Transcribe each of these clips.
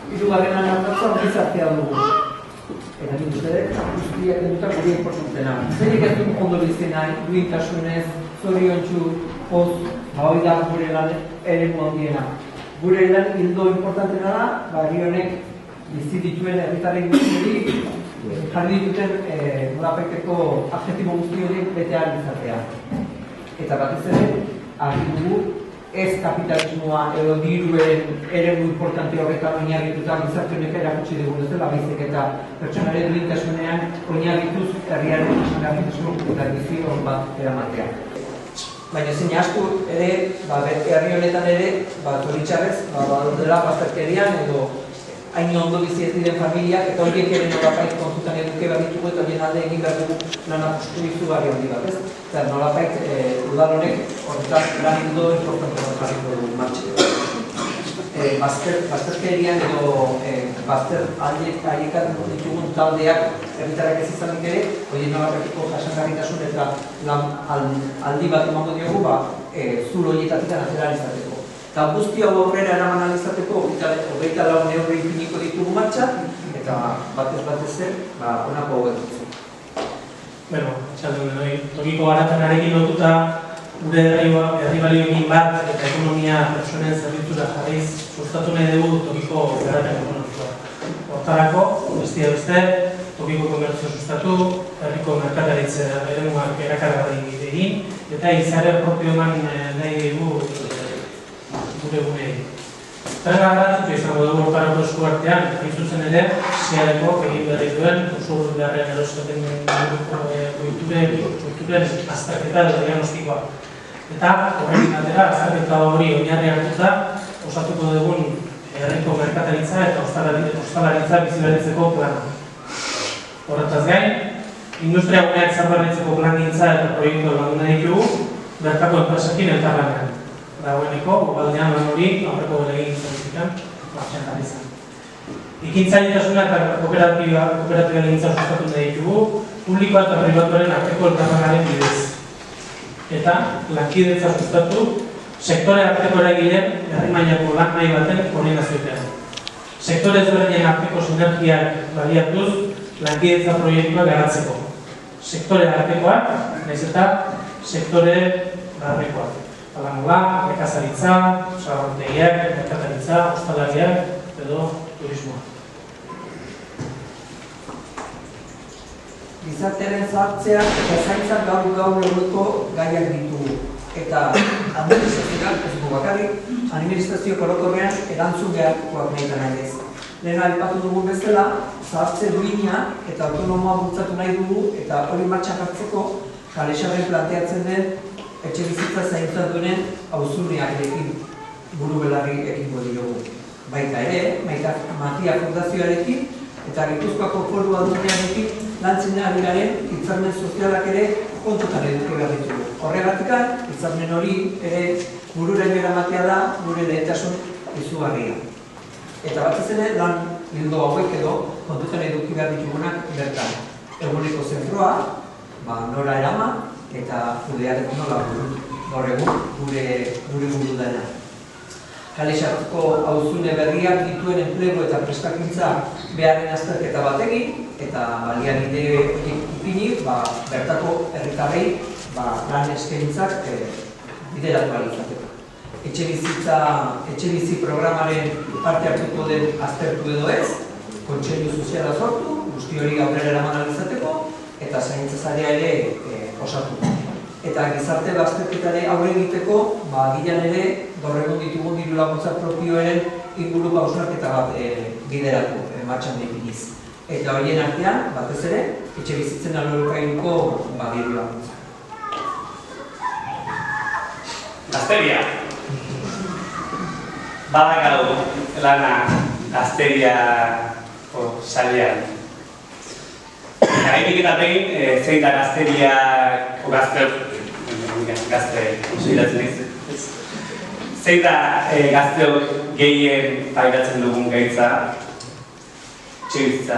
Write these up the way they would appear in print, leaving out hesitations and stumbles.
hirugarren ardatza gizartea dugu. Eta nik uste dut, guztiak edutak gure importantena. Zerik ez dut ondo bizi nahi, duintasunez, zoriontsu, poz, hori da gure lan eremu handiena. Gure lan hildo importantena da, herri honek bizi dituen herritarren guztiari jarri dituten nolabaiteko adjektibo guzti horiek bete ahal izatea. Eta batez ere, argi dugu, ez kapitalismoa edo diruen eremu importante horretan oinarrituta gizarte honek erakutsi dugun bezala, baizik eta pertsonaren duintasunean oinarrituz herriaren jasangarritasun eta bizi on bat eramatea. Baina zein asko ere, herri honetan ere, zoritxarrez, dela bazterkerian edo hain ondo bizi ez diren familiak, eta horiek ere nolapait kontutan eduke behar ditugu eta horien alde egin behar dugu lan apustu izugarri handi bat, ez? Eta nolapait udal honek horretaz lan hildo importante bat jarriko dugu martxe. Bazterkerian edo bazter haiekat ditugun taldeak herritarrak ez izanik ere, horien nolabaiteko jasangarritasun eta lan aldi bat emango diogu zulo horietatik atera izateko. Eta guzti hau aurrera eraman alizateko, hogeita lau neurri infiniko ditugu martxan, eta batez zen, honako hauek dutzen. Bueno, txaldu denoi, tokiko garapanarekin lotuta gure herri balioekin bat eta ekonomia pertsonen zerbitzura jarriz sustatu nahi dugu tokiko garapen ekonomikoa. Hortarako, bestia beste, tokiko komertzio sustatu, herriko merkataritza eremuak erakargarri egin, eta izare propio eman nahi dugu gure gunei. Tren garrantzitsua izango dugu hortarako esku artean, hain zuzen ere, SEAReko egin berri duen, usul beharrean eroskaten kulturen azterketa edo diagnostikoa. Eta horrekin atera, azterketa hori oinarri hartuta, osatuko dugun herriko merkataritza eta ostalaritza biziberritzeko plana. Horretaz gain, industria guneak zabarritzeko plangintza eta proiektu landu nahi ditugu, bertako enpresekin elkarlanean. Dagoeneko, gobaldean lan hori, aurreko egin zaizikan, martxan jarri zen. Ikintzailetasuna eta kooperatiba gintza sustatu nahi ditugu, publikoa eta pribatuaren arteko elkarlanaren bidez. Eta, lankidetza sustatu, sektore arteko eragileen herri mailako lan nahi baten koordinazioetan. Sektore ezberdinen arteko sinergiak baliatuz, lankidetza proiektua garatzeko. Sektore artekoak, nahiz eta sektore barrekoak. Hala nola, nekazaritza, zagarrontegiak, merkataritza, ostalariak edo turismoa. Gizartearen zahartzea eta zaintzak gaur eguneko gaiak ditugu. Eta administrazioak, ez dugu bakarrik, administrazio korokorrean erantzun beharkoak nahi nahi ez. Lehen aipatu dugun bezala, zahartze duina eta autonomoa bultzatu nahi dugu eta hori martxan jartzeko Kalexarren planteatzen den etxe bizitza zaintzat duenen auzunearekin buru belarri ekingo diogu. Baita ere, Matia Fundazioarekin eta Gipuzkoako Foru Aldundiarekin lantzen ari garen hitzarmen sozialak ere kontutan eduki behar ditugu. Horregatik, hitzarmen hori ere bururaino eramatea da gure lehentasun izugarria. Eta batez ere lan ildo hauek edo kontutan eduki behar ditugunak bertan. Eguneko zentroa, nora erama, eta kudearetu nola gaur egun gure buru dena. Kalexarko auzune berriak dituen enplegu eta prestakuntza beharren azterketa bat egin, eta baliabide horiek ipini, bertako herritarrei lan eskaintzak bideratu ahal izateko. Etxebizitza programaren parte hartuko den aztertu edo ez, kontseilu soziala sortu, guzti hori aurrera eraman ahal izateko, eta zaintzazarea ere osatu. Eta gizarte bazterketari aurre egiteko, gilean ere, gaur egun ditugun diru laguntza propioen inguru hausnarketa bat bideratu, martxan definiz. Eta horien artean, batez ere, etxe bizitzen alorokainuko diru laguntza. Gazteria. Badakadu lana gazteriako salean. Gaitik eta behin, zein da gazteriako gazte konsideratzen ez. Zein da gazteok gehien pairatzen dugun gaitza, etxebizitza,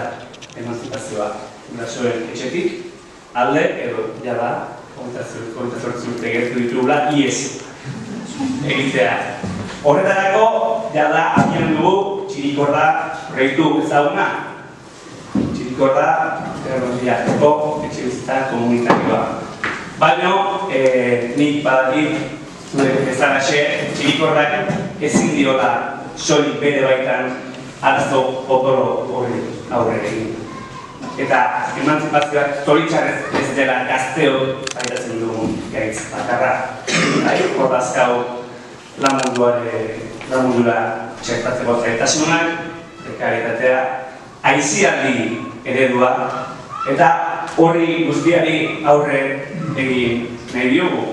emantzipazioa, inbertsoen etxetik, alde edo jada, 28 urte gertu ditugula, ies egitea. Horretarako, jada abian dugu Txirikorda proiektu ezaguna. Txirikorda Errobiarteko etxebizitza komunitarioa. Baina, nik badakit zure bezalaxe, Txirikordak ezin diola soilik bere baitan arazo potolo horri aurre egin. Eta emantzipazioak zoritxarrez ez dela gazteok pairatzen dugun gaitz bakarra. Hordazkau lan mundura txertatzeko zaitasunak, prekarietatea, aisialdi eredua, eta horri guztiari aurre egin nahi diogu.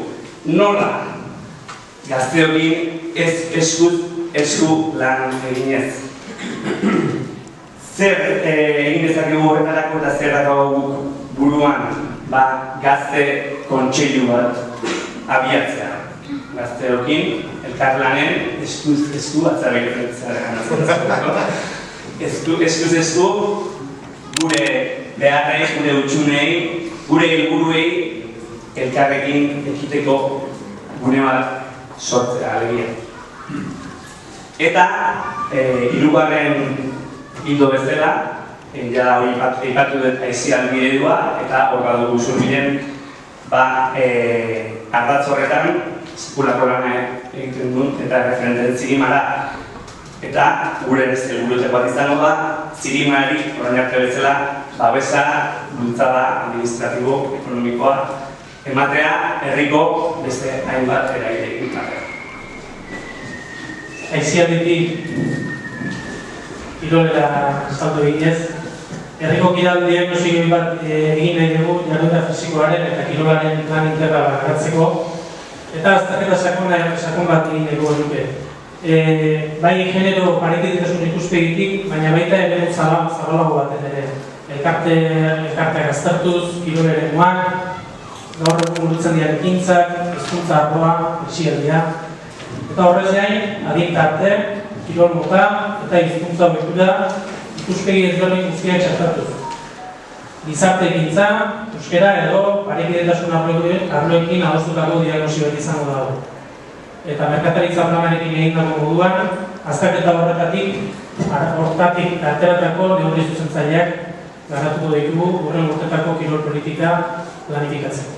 Nola gazteokin ez esku lan eginez. Zer egin dezakegu horretarako eta zer dakago buruan gazte kontseilu bat abiatzea. Gazteokin, elkarlanen esku esku gure beharrei, gure utxunei, gure helburuei elkarrekin ekiteko gune bat sortzea alegia. Eta hirugarren hildo bezala, ja hori aipatu dut aisialdi eredua, eta hor badugu zurbilen ardatz horretan sekulako lana egiten duen eta referenten zirimara. Eta gure helburuetako bat izango da, zirimari orain arte bezala babesa, bultzada administratibo, ekonomikoa ematea herriko beste hainbat eragileekin batera. Aisialditik kirolera salto eginez, herriko kirol diagnostiko bat egin nahi dugu jarduera fisikoaren eta kirolaren lan integrala garatzeko, eta azterketa sakon bat egin nahi dugu. Bai genero parekidetasun ikuspegitik, baina baita ere zabalago baten ere. Elkarteak aztertuz, kirol eremuak, gaur egun burutzen dira ekintzak, hezkuntza arloa, aisialdia. Eta horrez gain, adin tarte, kirol mota eta hizkuntza ohitura ikuspegi ezberdin guztiak txertatuz. Gizarte ekintza, euskara edo parekidetasun arloekin adostutako diagnosi bat izango dago. Eta merkataritza planarekin egindako moduan, azterketa horretatik ateratako neurri zuzentzaileak garatuko ditugu hurren urtetako kirol politika planifikatzeko.